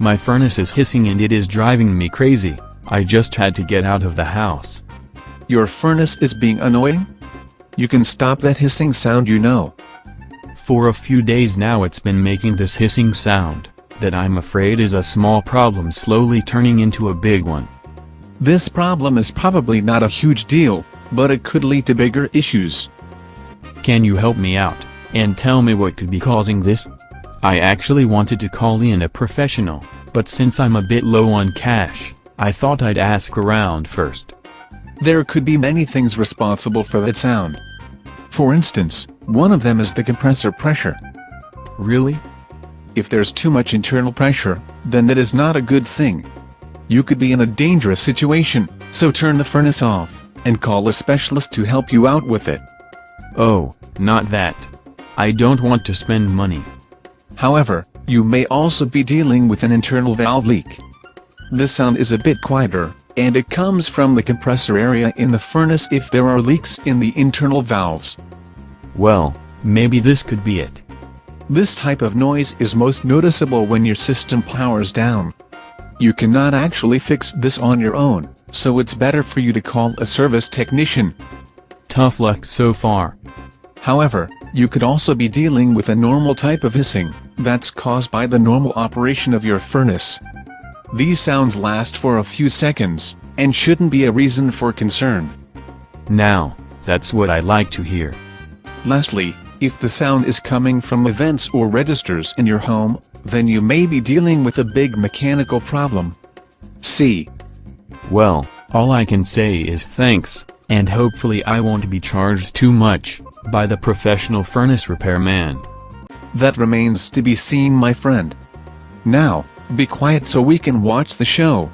My furnace is hissing and it is driving me crazy. I just had to get out of the house. Your furnace is being annoying? You can stop that hissing sound, you know. For a few days now it's been making this hissing sound, that I'm afraid is a small problem slowly turning into a big one. This problem is probably not a huge deal, but it could lead to bigger issues. Can you help me out, and tell me what could be causing this? I actually wanted to call in a professional, but since I'm a bit low on cash, I thought I'd ask around first. There could be many things responsible for that sound. For instance, one of them is the compressor pressure. Really? If there's too much internal pressure, then that is not a good thing. You could be in a dangerous situation, so turn the furnace off, and call a specialist to help you out with it. Oh, not that. I don't want to spend money. However, you may also be dealing with an internal valve leak. This sound is a bit quieter, and it comes from the compressor area in the furnace if there are leaks in the internal valves. Well, maybe this could be it. This type of noise is most noticeable when your system powers down. You cannot actually fix this on your own, so it's better for you to call a service technician. Tough luck so far. However, you could also be dealing with a normal type of hissing, that's caused by the normal operation of your furnace. These sounds last for a few seconds, and shouldn't be a reason for concern. Now, that's what I like to hear. Lastly, if the sound is coming from the vents or registers in your home, then you may be dealing with a big mechanical problem. See. Well, all I can say is thanks, and hopefully I won't be charged too much by the professional furnace repairman. That remains to be seen, my friend. Now, be quiet so we can watch the show.